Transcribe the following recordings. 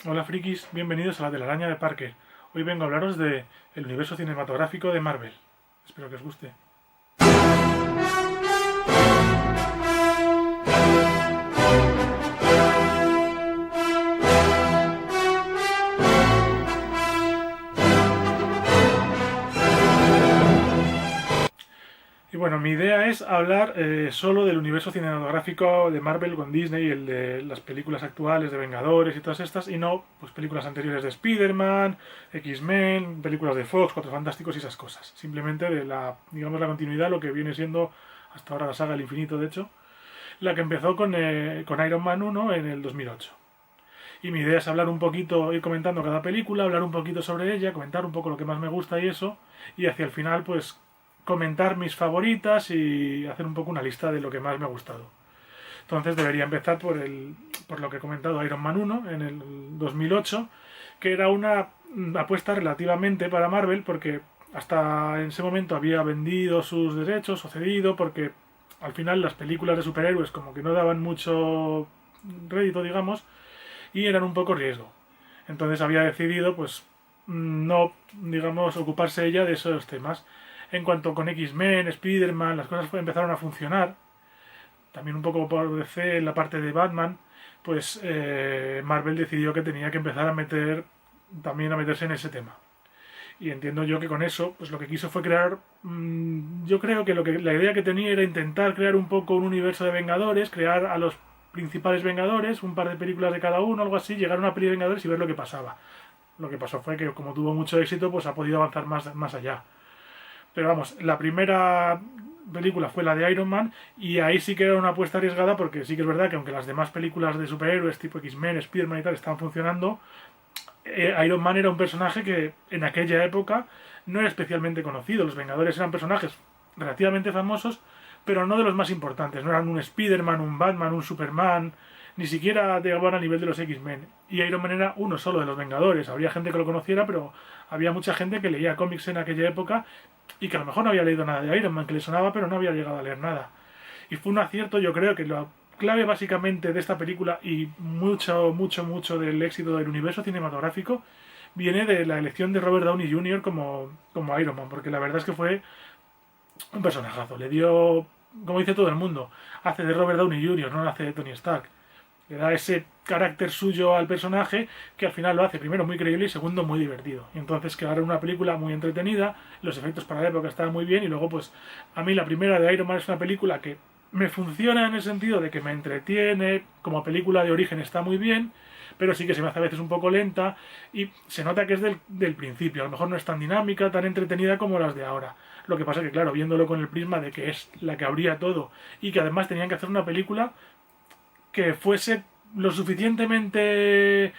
Hola frikis, bienvenidos a la telaraña de Parker. Hoy vengo a hablaros de el universo cinematográfico de Marvel. Espero que os guste. Y bueno, mi idea es hablar solo del universo cinematográfico de Marvel con Disney, el de las películas actuales de Vengadores y todas estas, y no pues películas anteriores de Spider-Man, X-Men, películas de Fox, Cuatro Fantásticos y esas cosas. Simplemente de la, digamos, la continuidad, lo que viene siendo hasta ahora la saga del infinito, de hecho, la que empezó con Iron Man 1 en el 2008. Y mi idea es hablar un poquito, ir comentando cada película, hablar un poquito sobre ella, comentar un poco lo que más me gusta y eso, y hacia el final pues comentar mis favoritas y hacer un poco una lista de lo que más me ha gustado. Entonces debería empezar por lo que he comentado, Iron Man 1 en el 2008, que era una apuesta relativamente para Marvel porque hasta en ese momento había vendido sus derechos o cedido porque al final las películas de superhéroes como que no daban mucho rédito, digamos, y eran un poco riesgo. Entonces había decidido pues no, digamos, ocuparse ella de esos temas. En cuanto con X-Men, Spider-Man, las cosas empezaron a funcionar, también un poco por DC en la parte de Batman, pues Marvel decidió que tenía que empezar a meter también a meterse en ese tema. Y entiendo yo que con eso, pues lo que quiso fue crear, yo creo que, la idea que tenía era intentar crear un poco un universo de Vengadores, crear a los principales Vengadores, un par de películas de cada uno, algo así, llegar a una peli de Vengadores y ver lo que pasaba. Lo que pasó fue que como tuvo mucho éxito, pues ha podido avanzar más allá. Pero vamos, la primera película fue la de Iron Man y ahí sí que era una apuesta arriesgada porque sí que es verdad que aunque las demás películas de superhéroes tipo X-Men, Spider-Man y tal estaban funcionando, Iron Man era un personaje que en aquella época no era especialmente conocido. Los Vengadores eran personajes relativamente famosos, pero no de los más importantes. No eran un Spider-Man, un Batman, un Superman, ni siquiera llegaban a nivel de los X-Men. Y Iron Man era uno solo de los Vengadores. Habría gente que lo conociera, pero había mucha gente que leía cómics en aquella época y que a lo mejor no había leído nada de Iron Man, que le sonaba, pero no había llegado a leer nada. Y fue un acierto, yo creo que la clave básicamente de esta película y mucho del éxito del universo cinematográfico viene de la elección de Robert Downey Jr. como Iron Man, porque la verdad es que fue un personajazo. Le dio, como dice todo el mundo, hace de Robert Downey Jr., no hace de Tony Stark. Le da ese carácter suyo al personaje que al final lo hace primero muy creíble y segundo muy divertido. Y entonces quedaron una película muy entretenida, los efectos para la época estaban muy bien y luego pues a mí la primera de Iron Man es una película que me funciona en el sentido de que me entretiene, como película de origen está muy bien, pero sí que se me hace a veces un poco lenta y se nota que es del principio, a lo mejor no es tan dinámica, tan entretenida como las de ahora. Lo que pasa que claro, viéndolo con el prisma de que es la que abría todo y que además tenían que hacer una película que fuese lo suficientemente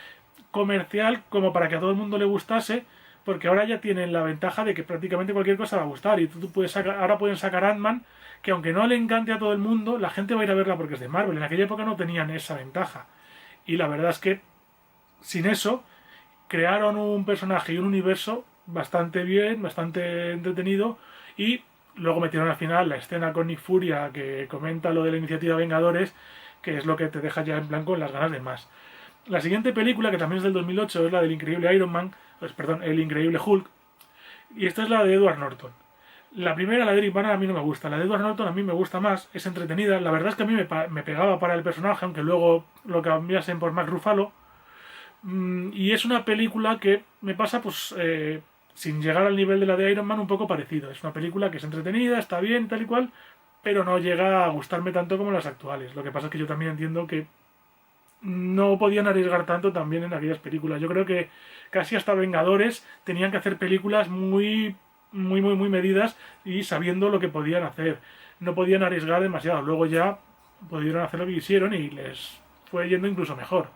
comercial como para que a todo el mundo le gustase, porque ahora ya tienen la ventaja de que prácticamente cualquier cosa va a gustar y tú puedes sacar, ahora pueden sacar Ant-Man que aunque no le encante a todo el mundo, la gente va a ir a verla porque es de Marvel. En aquella época no tenían esa ventaja. Y la verdad es que sin eso crearon un personaje y un universo bastante bien, bastante entretenido y luego metieron al final la escena con Nick Furia que comenta lo de la iniciativa Vengadores, que es lo que te deja ya en plan con las ganas de más. La siguiente película, que también es del 2008, es la del increíble Iron Man, perdón, el increíble Hulk, y esta es la de Edward Norton. La primera, la de Eric Bana, a mí no me gusta. La de Edward Norton a mí me gusta más, es entretenida. La verdad es que a mí me pegaba para el personaje, aunque luego lo cambiasen por Mark Ruffalo. Y es una película que me pasa, pues, sin llegar al nivel de la de Iron Man, un poco parecido. Es una película que es entretenida, está bien, tal y cual, pero no llega a gustarme tanto como las actuales. Lo que pasa es que yo también entiendo que no podían arriesgar tanto también en aquellas películas. Yo creo que casi hasta Vengadores tenían que hacer películas muy medidas y sabiendo lo que podían hacer. No podían arriesgar demasiado. Luego ya pudieron hacer lo que quisieron y les fue yendo incluso mejor.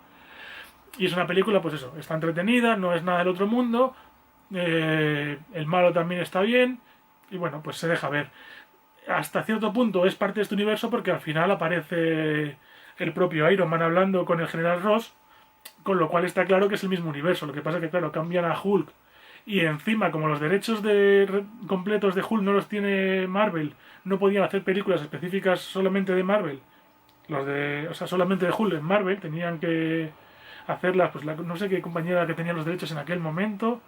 Y es una película, pues eso, está entretenida, no es nada del otro mundo, el malo también está bien, y bueno, pues se deja ver. Hasta cierto punto es parte de este universo porque al final aparece el propio Iron Man hablando con el General Ross, con lo cual está claro que es el mismo universo. Lo que pasa es que, claro, cambian a Hulk y encima, como los derechos completos de Hulk no los tiene Marvel, no podían hacer películas específicas solamente de Marvel, o sea, solamente de Hulk en Marvel, tenían que hacerlas, pues no sé qué compañera que tenía los derechos en aquel momento,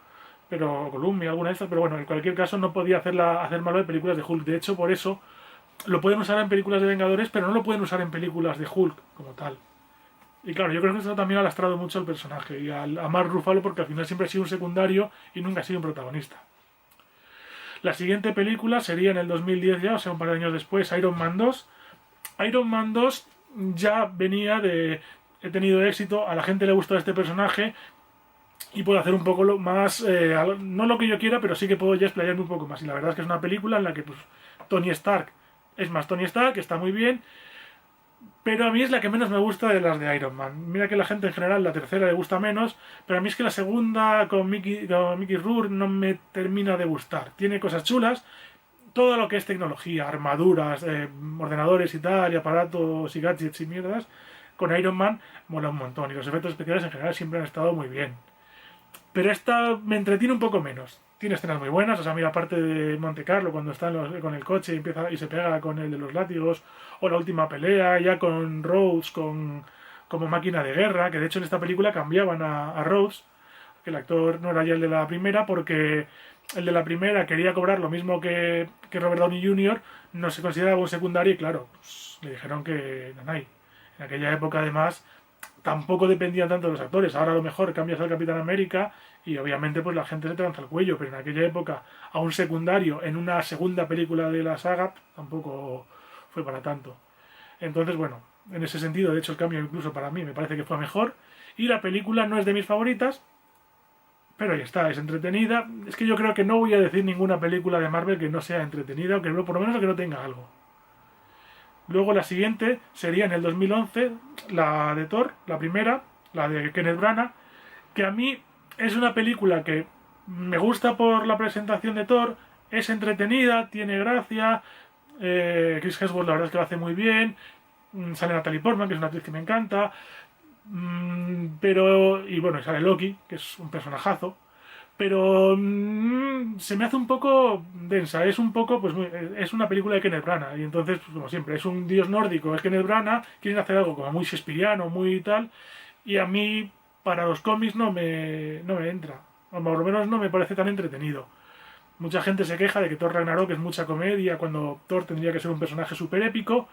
pero Columbia, alguna de estas, pero bueno, en cualquier caso no podía hacer malo de películas de Hulk. De hecho, por eso lo pueden usar en películas de Vengadores, pero no lo pueden usar en películas de Hulk como tal. Y claro, yo creo que eso también ha lastrado mucho al personaje y a Mark Ruffalo, porque al final siempre ha sido un secundario y nunca ha sido un protagonista. La siguiente película sería en el 2010 ya, o sea, un par de años después, Iron Man 2. Iron Man 2 ya venía de... He tenido éxito, a la gente le gusta este personaje y puedo hacer un poco más... no lo que yo quiera, pero sí que puedo ya explayarme un poco más. Y la verdad es que es una película en la que pues, Tony Stark es más Tony Stark, está muy bien, pero a mí es la que menos me gusta de las de Iron Man. Mira que la gente en general, la tercera le gusta menos, pero a mí es que la segunda con Mickey Rourke no me termina de gustar. Tiene cosas chulas, todo lo que es tecnología, armaduras, ordenadores y tal, y aparatos y gadgets y mierdas, con Iron Man mola un montón. Y los efectos especiales en general siempre han estado muy bien. Pero esta me entretiene un poco menos. Tiene escenas muy buenas, o sea, mira, aparte de Monte Carlo, cuando está con el coche y empieza y se pega con el de los látigos, o la última pelea, ya con Rhodes como máquina de guerra, que de hecho en esta película cambiaban a Rhodes, que el actor no era ya el de la primera, porque el de la primera quería cobrar lo mismo que Robert Downey Jr., no se consideraba un secundario y claro, pues, le dijeron que nanay. En aquella época además tampoco dependían tanto de los actores. Ahora a lo mejor cambias al Capitán América y obviamente pues la gente se te lanza el cuello, pero en aquella época a un secundario en una segunda película de la saga tampoco fue para tanto. Entonces, bueno, en ese sentido, de hecho el cambio incluso para mí me parece que fue mejor. Y la película no es de mis favoritas, pero ahí está, es entretenida. Es que yo creo que no voy a decir ninguna película de Marvel que no sea entretenida, o que por lo menos que no tenga algo. Luego la siguiente sería en el 2011, la de Thor, la primera, la de Kenneth Branagh, que a mí es una película que me gusta por la presentación de Thor, es entretenida, tiene gracia, Chris Hemsworth la verdad es que lo hace muy bien, sale Natalie Portman, que es una actriz que me encanta, pero, y bueno, sale Loki, que es un personajazo, pero se me hace un poco densa, es un poco, pues es una película de Kenneth Branagh, y entonces, pues, como siempre, es un dios nórdico, es Kenneth Branagh, quieren hacer algo como muy shakespeariano, muy tal, y a mí, para los cómics, no me entra, o por lo menos no me parece tan entretenido. Mucha gente se queja de que Thor Ragnarok es mucha comedia, cuando Thor tendría que ser un personaje súper épico,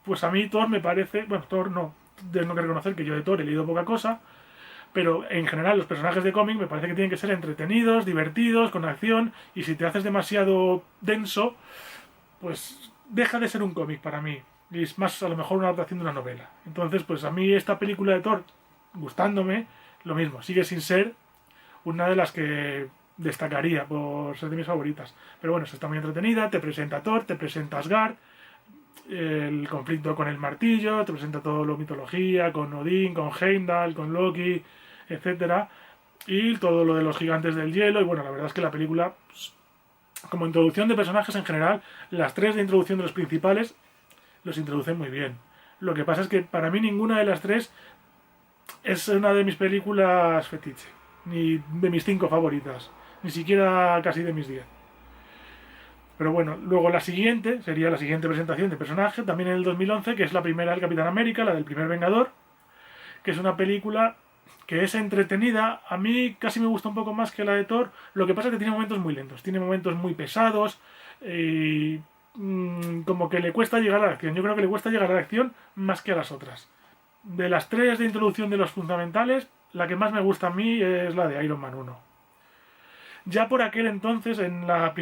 pues a mí Thor me parece, bueno, Thor no, tengo que reconocer que yo de Thor he leído poca cosa, pero en general los personajes de cómic me parece que tienen que ser entretenidos, divertidos, con acción, y si te haces demasiado denso, pues deja de ser un cómic para mí, y es más a lo mejor una adaptación de una novela. Entonces, pues a mí esta película de Thor, gustándome, lo mismo, sigue sin ser una de las que destacaría por ser de mis favoritas. Pero bueno, está muy entretenida, te presenta a Thor, te presenta a Asgard, el conflicto con el martillo, te presenta todo lo mitología, con Odín, con Heimdall, con Loki, etcétera, y todo lo de los gigantes del hielo. Y bueno, la verdad es que la película, pues, como introducción de personajes en general, las tres de introducción de los principales los introducen muy bien. Lo que pasa es que para mí ninguna de las tres es una de mis películas fetiche, ni de mis 5 favoritas, ni siquiera casi de mis 10. Pero bueno, luego la siguiente sería la siguiente presentación de personaje, también en el 2011, que es la primera del Capitán América, la del primer Vengador, que es una película que es entretenida. A mí casi me gusta un poco más que la de Thor. Lo que pasa es que tiene momentos muy lentos, tiene momentos muy pesados y como que le cuesta llegar a la acción. Yo creo que le cuesta llegar a la acción más que a las otras. De las tres de introducción de los fundamentales, la que más me gusta a mí es la de Iron Man 1. Ya por aquel entonces, en la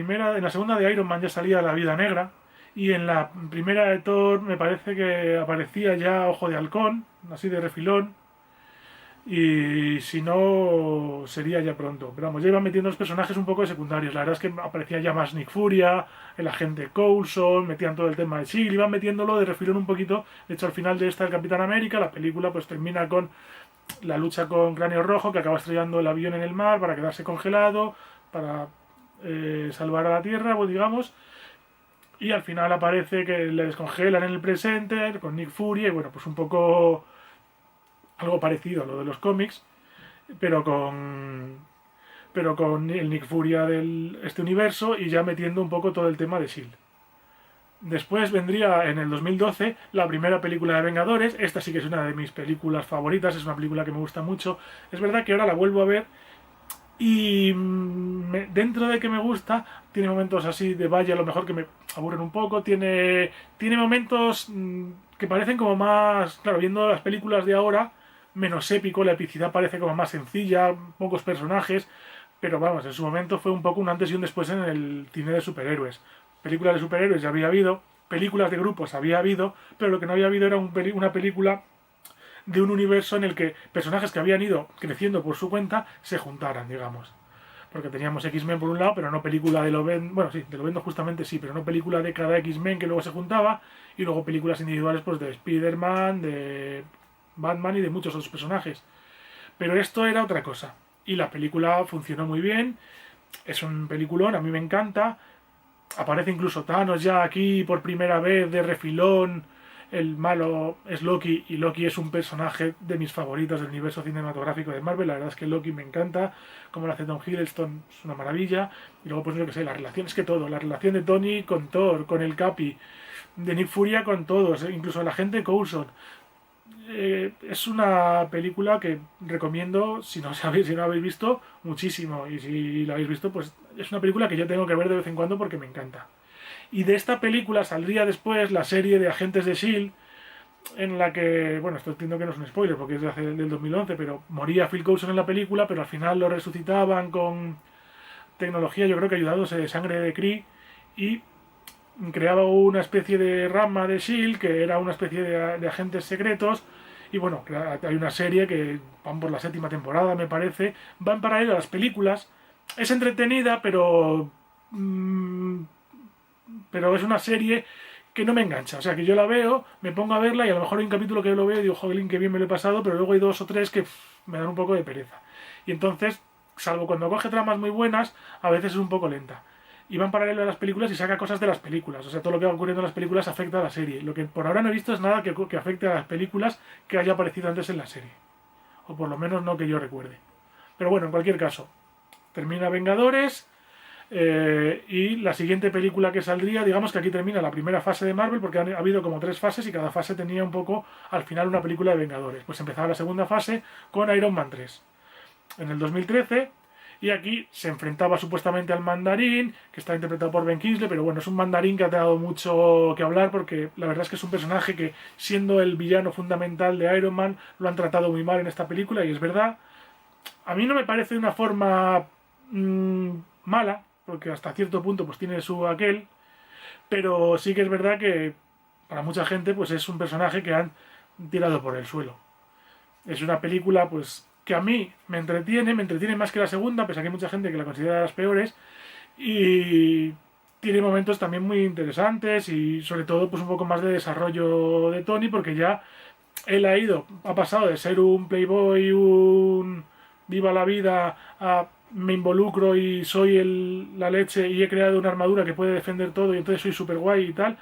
segunda de Iron Man ya salía La Vida Negra, y en la primera de Thor me parece que aparecía ya Ojo de Halcón, así de refilón, y si no sería ya pronto. Pero vamos, ya iban metiendo los personajes un poco de secundarios. La verdad es que aparecía ya más Nick Furia, el agente Coulson, metían todo el tema de S.H.I.E.L.D., iban metiéndolo de refilón un poquito. De hecho, al final de esta el Capitán América, la película pues termina con la lucha con Cráneo Rojo, que acaba estrellando el avión en el mar para quedarse congelado, para salvar a la Tierra, pues digamos, y al final aparece que le descongelan en el presente con Nick Fury, y bueno, pues un poco algo parecido a lo de los cómics, pero con el Nick Fury de este universo, y ya metiendo un poco todo el tema de S.H.I.E.L.D. Después vendría en el 2012 la primera película de Vengadores. Esta sí que es una de mis películas favoritas, es una película que me gusta mucho. Es verdad que ahora la vuelvo a ver y dentro de que me gusta, tiene momentos así de vaya, a lo mejor que me aburren un poco. Tiene momentos que parecen como más, claro, viendo las películas de ahora, menos épico, la epicidad parece como más sencilla, pocos personajes, pero vamos, en su momento fue un poco un antes y un después en el cine de superhéroes. Películas de superhéroes ya había habido, películas de grupos había habido, pero lo que no había habido era una película de un universo en el que personajes que habían ido creciendo por su cuenta se juntaran, digamos. Porque teníamos X-Men por un lado, pero no película de Lovendo, bueno, sí, de Lovendo justamente sí, pero no película de cada X-Men que luego se juntaba, y luego películas individuales pues de Spider-Man, de Batman y de muchos otros personajes. Pero esto era otra cosa. Y la película funcionó muy bien, es un peliculón, a mí me encanta. Aparece incluso Thanos ya aquí por primera vez de refilón. El malo es Loki y Loki es un personaje de mis favoritos del universo cinematográfico de Marvel. La verdad es que Loki me encanta, como lo hace Tom Hiddleston, es una maravilla. Y luego pues yo que sé, la relación es que todo, la relación de Tony con Thor, con el Capi, de Nick Furia con todos, incluso la gente Coulson. Es una película que recomiendo si no habéis visto muchísimo, y si la habéis visto pues es una película que yo tengo que ver de vez en cuando porque me encanta. Y de esta película saldría después la serie de Agentes de S.H.I.E.L.D., en la que, bueno, esto entiendo que no es un spoiler porque es del 2011, pero moría Phil Coulson en la película, pero al final lo resucitaban con tecnología, yo creo que ayudándose de sangre de Kree, y creaba una especie de rama de S.H.I.E.L.D. que era una especie de agentes secretos. Y bueno, hay una serie que van por la séptima temporada, me parece, va en paralelo a las películas. Es entretenida, pero es una serie que no me engancha. O sea, que yo la veo, me pongo a verla y a lo mejor hay un capítulo que yo lo veo y digo, joder, qué bien me lo he pasado, pero luego hay dos o tres que me dan un poco de pereza. Y entonces, salvo cuando coge tramas muy buenas, a veces es un poco lenta. Y va en paralelo a las películas y saca cosas de las películas. O sea, todo lo que va ocurriendo en las películas afecta a la serie. Lo que por ahora no he visto es nada que afecte a las películas que haya aparecido antes en la serie. O por lo menos no que yo recuerde. Pero bueno, en cualquier caso, termina Vengadores. Y la siguiente película que saldría, digamos que aquí termina la primera fase de Marvel, porque ha habido como 3 fases y cada fase tenía un poco al final una película de Vengadores. Pues empezaba la segunda fase con Iron Man 3 en el 2013, y aquí se enfrentaba supuestamente al Mandarín, que está interpretado por Ben Kingsley, pero bueno, es un Mandarín que ha dado mucho que hablar porque la verdad es que es un personaje que, siendo el villano fundamental de Iron Man, lo han tratado muy mal en esta película, y es verdad. A mí no me parece de una forma mala, porque hasta cierto punto pues tiene su aquel, pero sí que es verdad que para mucha gente pues es un personaje que han tirado por el suelo. Es una película pues que a mí me entretiene más que la segunda, pese a que hay mucha gente que la considera de las peores, y tiene momentos también muy interesantes y sobre todo pues un poco más de desarrollo de Tony, porque ya él ha pasado de ser un playboy, un viva la vida, a me involucro y soy la leche y he creado una armadura que puede defender todo y entonces soy super guay y tal,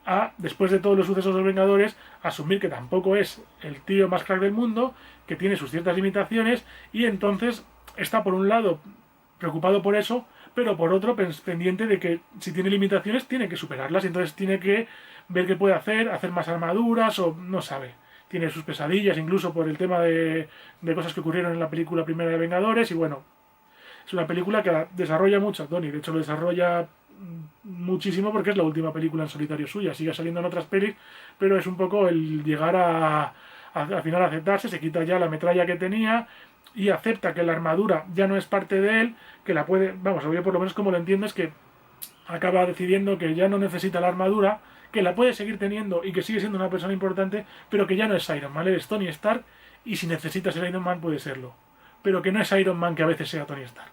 a, después de todos los sucesos de los Vengadores, asumir que tampoco es el tío más crack del mundo, que tiene sus ciertas limitaciones, y entonces está por un lado preocupado por eso, pero por otro pendiente de que si tiene limitaciones tiene que superarlas, y entonces tiene que ver qué puede hacer más armaduras o no sabe. Tiene sus pesadillas incluso por el tema de cosas que ocurrieron en la película primera de Vengadores, y bueno, es una película que desarrolla mucho a Tony, de hecho lo desarrolla muchísimo porque es la última película en solitario suya, sigue saliendo en otras pelis, pero es un poco el llegar al final a aceptarse, se quita ya la metralla que tenía y acepta que la armadura ya no es parte de él, que la puede, vamos, yo por lo menos como lo entiendo es que acaba decidiendo que ya no necesita la armadura, que la puede seguir teniendo y que sigue siendo una persona importante, pero que ya no es Iron Man, es Tony Stark, y si necesita ser Iron Man puede serlo, pero que no es Iron Man que a veces sea Tony Stark.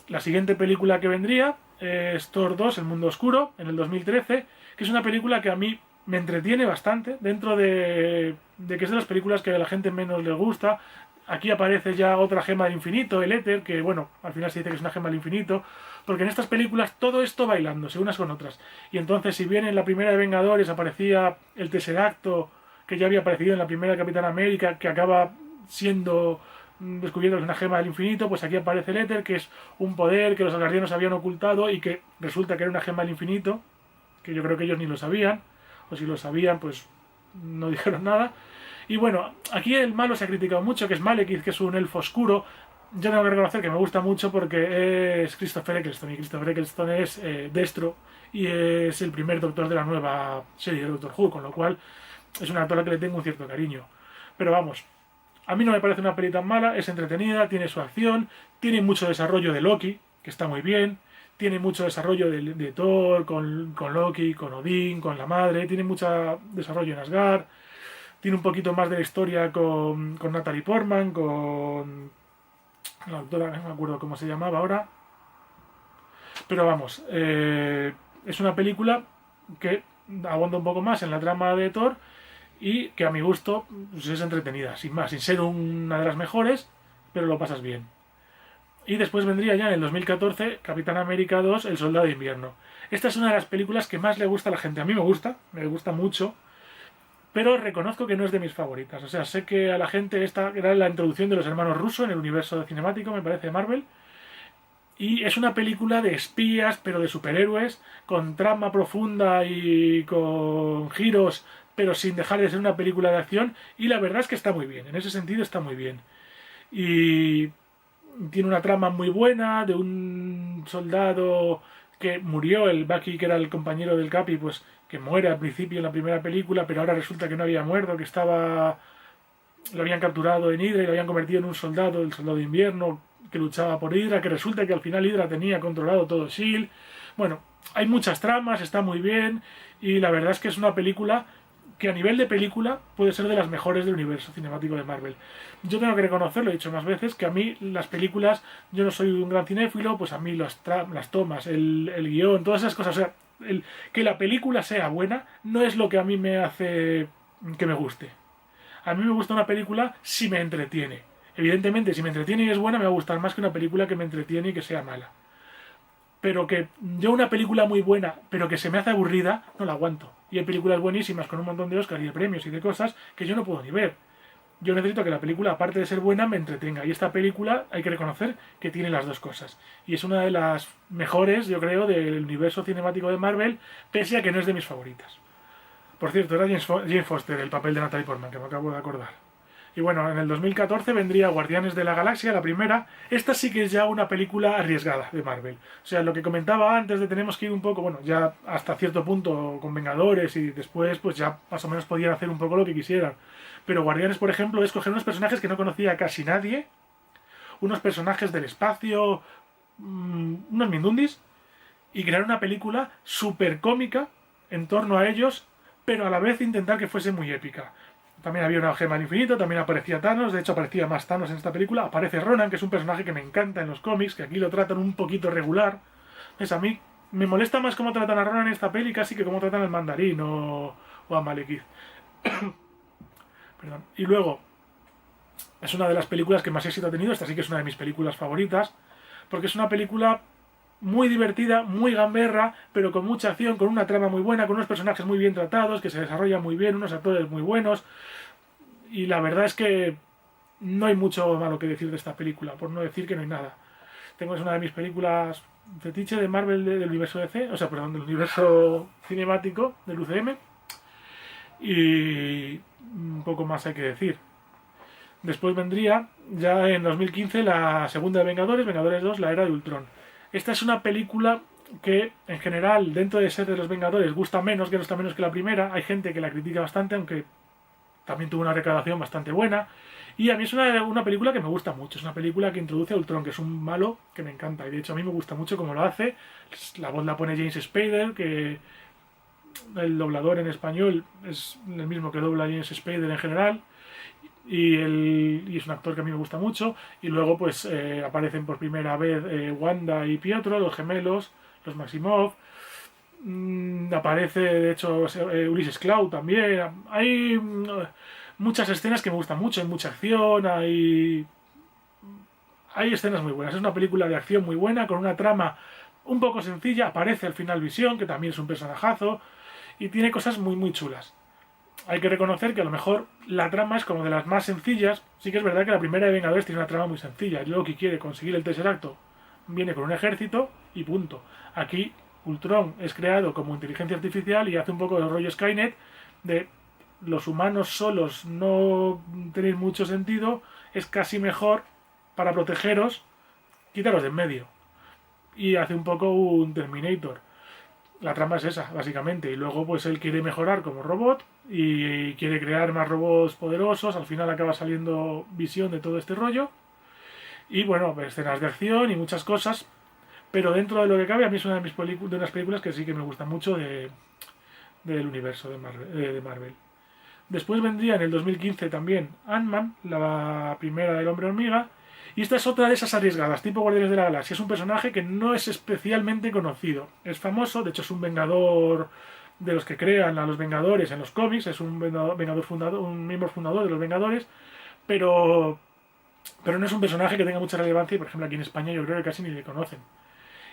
La siguiente película que vendría es Thor 2, El Mundo Oscuro, en el 2013, que es una película que a mí me entretiene bastante, dentro de que es de las películas que a la gente menos le gusta. Aquí aparece ya otra gema del infinito, el éter, que bueno, al final se dice que es una gema del infinito, porque en estas películas todo esto bailándose unas con otras. Y entonces, si bien en la primera de Vengadores aparecía el Tesseracto, que ya había aparecido en la primera de Capitán América, que acaba siendo descubriendo una gema del infinito, pues aquí aparece el éter, que es un poder que los asgardianos habían ocultado y que resulta que era una gema del infinito. que yo creo que ellos ni lo sabían, o si lo sabían, pues no dijeron nada. Y bueno, aquí el malo se ha criticado mucho, que es Malekith, que es un elfo oscuro. Yo tengo que reconocer que me gusta mucho porque es Christopher Eccleston, y Christopher Eccleston es Destro, y es el primer doctor de la nueva serie de Doctor Who, con lo cual es una actor a la que le tengo un cierto cariño. Pero vamos, a mí no me parece una peli tan mala, es entretenida, tiene su acción, tiene mucho desarrollo de Loki, que está muy bien, tiene mucho desarrollo de Thor, con Loki, con Odín, con la madre, tiene mucho desarrollo en Asgard, tiene un poquito más de la historia con Natalie Portman, con la autora, no me acuerdo cómo se llamaba ahora, pero vamos, es una película que abonda un poco más en la trama de Thor y que a mi gusto pues es entretenida, sin más, sin ser una de las mejores, pero lo pasas bien. Y después vendría ya en el 2014 Capitán América 2, El Soldado de Invierno. Esta es una de las películas que más le gusta a la gente. A mí me gusta mucho, pero reconozco que no es de mis favoritas. O sea, sé que a la gente esta era la introducción de los hermanos Russo en el universo cinemático, me parece, de Marvel. Y es una película de espías, pero de superhéroes, con trama profunda y con giros, pero sin dejar de ser una película de acción. Y la verdad es que está muy bien, en ese sentido está muy bien. Y tiene una trama muy buena de un soldado que murió, el Bucky, que era el compañero del Capi, pues que muere al principio en la primera película, pero ahora resulta que no había muerto, que estaba lo habían capturado en Hydra y lo habían convertido en un soldado, el soldado de invierno, que luchaba por Hydra, que resulta que al final Hydra tenía controlado todo S.H.I.E.L.D. Bueno, hay muchas tramas, está muy bien, y la verdad es que es una película que a nivel de película puede ser de las mejores del universo cinemático de Marvel. Yo tengo que reconocerlo, he dicho más veces, que a mí las películas, yo no soy un gran cinéfilo, pues a mí las tomas, el guión, todas esas cosas, o sea, que la película sea buena no es lo que a mí me hace que me guste. A mí me gusta una película si me entretiene. Evidentemente, si me entretiene y es buena, me va a gustar más que una película que me entretiene y que sea mala. Pero que yo una película muy buena, pero que se me hace aburrida, no la aguanto. Y hay películas buenísimas con un montón de Oscars y de premios y de cosas que yo no puedo ni ver. Yo necesito que la película, aparte de ser buena, me entretenga. Y esta película hay que reconocer que tiene las dos cosas. Y es una de las mejores, yo creo, del universo cinemático de Marvel, pese a que no es de mis favoritas. Por cierto, era Jane Foster el papel de Natalie Portman, que me acabo de acordar. Y bueno, en el 2014 vendría Guardianes de la Galaxia, la primera. Esta sí que es ya una película arriesgada de Marvel. O sea, lo que comentaba antes de tenemos que ir un poco, bueno, ya hasta cierto punto con Vengadores y después pues ya más o menos podían hacer un poco lo que quisieran. Pero Guardianes, por ejemplo, es coger unos personajes que no conocía casi nadie, unos personajes del espacio, unos mindundis, y crear una película súper cómica en torno a ellos, pero a la vez intentar que fuese muy épica. También había una gema del infinito, también aparecía Thanos, de hecho aparecía más Thanos en esta película, aparece Ronan, que es un personaje que me encanta en los cómics, que aquí lo tratan un poquito regular. Pues a mí me molesta más cómo tratan a Ronan en esta peli casi que cómo tratan al Mandarín o a Malekith. Perdón. Y luego, es una de las películas que más éxito ha tenido, esta sí que es una de mis películas favoritas, porque es una película muy divertida, muy gamberra, pero con mucha acción, con una trama muy buena, con unos personajes muy bien tratados, que se desarrollan muy bien, unos actores muy buenos. Y la verdad es que no hay mucho malo que decir de esta película, por no decir que no hay nada. Es una de mis películas fetiche de Marvel del universo DC, o sea, perdón, del universo cinemático del UCM. Y un poco más hay que decir. Después vendría, ya en 2015, la segunda de Vengadores, Vengadores 2, la Era de Ultron. Esta es una película que, en general, dentro de ser de los Vengadores, gusta menos que la primera. Hay gente que la critica bastante, aunque también tuvo una recaudación bastante buena. Y a mí es una película que me gusta mucho. Es una película que introduce a Ultron, que es un malo que me encanta. Y de hecho a mí me gusta mucho cómo lo hace. La voz la pone James Spader, que el doblador en español es el mismo que dobla James Spader en general. Y es un actor que a mí me gusta mucho. Y luego pues aparecen por primera vez Wanda y Pietro, los gemelos, los Maximoff. Aparece de hecho Ulysses Klaue también. Hay muchas escenas que me gustan mucho, hay mucha acción, hay escenas muy buenas. Es una película de acción muy buena, con una trama un poco sencilla. Aparece al final Visión, que también es un personajazo, y tiene cosas muy muy chulas. Hay que reconocer que a lo mejor la trama es como de las más sencillas. Sí que es verdad que la primera de Vengadores tiene una trama muy sencilla. Loki quiere conseguir el Tesseracto, viene con un ejército y punto. Aquí Ultron es creado como inteligencia artificial y hace un poco de rollo Skynet, de los humanos solos no tenéis mucho sentido, es casi mejor para protegeros, quítalos de en medio. Y hace un poco un Terminator. La trama es esa, básicamente. Y luego, pues él quiere mejorar como robot y quiere crear más robots poderosos. Al final acaba saliendo visión de todo este rollo. Y bueno, escenas de acción y muchas cosas. Pero dentro de lo que cabe, a mí es una de mis de unas películas que sí que me gustan mucho del universo de Marvel. Después vendría en el 2015 también Ant-Man, la primera del Hombre Hormiga. Y esta es otra de esas arriesgadas, tipo Guardianes de la Galaxia. Es un personaje que no es especialmente conocido. Es famoso, de hecho es un vengador de los que crean a los Vengadores en los cómics. Es un vengador fundador, un miembro fundador de los Vengadores. Pero, pero no es un personaje que tenga mucha relevancia y, por ejemplo, aquí en España yo creo que casi ni le conocen.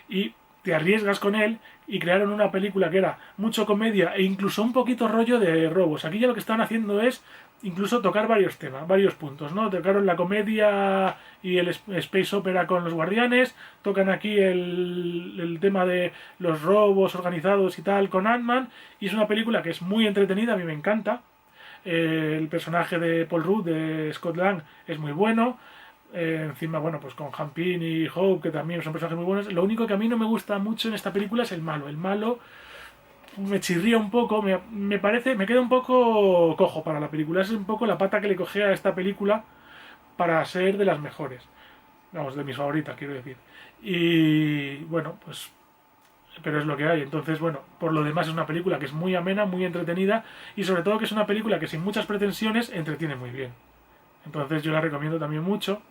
Y te arriesgas con él y crearon una película que era mucho comedia e incluso un poquito rollo de robos. Aquí ya lo que están haciendo es incluso tocar varios temas, varios puntos, ¿no? Tocaron la comedia y el space opera con los guardianes, tocan aquí el tema de los robos organizados y tal con Ant-Man, y es una película que es muy entretenida, a mí me encanta. El personaje de Paul Rudd, de Scott Lang, es muy bueno. Encima, bueno, pues con Hampin y Hope, que también son personajes muy buenos. Lo único que a mí no me gusta mucho en esta película es el malo. El malo me chirría un poco, me parece, me queda un poco cojo para la película. Es un poco la pata que le cogea a esta película para ser de las mejores. Vamos, de mis favoritas, quiero decir. Y bueno, pues pero es lo que hay. Entonces, bueno, por lo demás es una película que es muy amena, muy entretenida y sobre todo que es una película que sin muchas pretensiones entretiene muy bien. Entonces yo la recomiendo también mucho.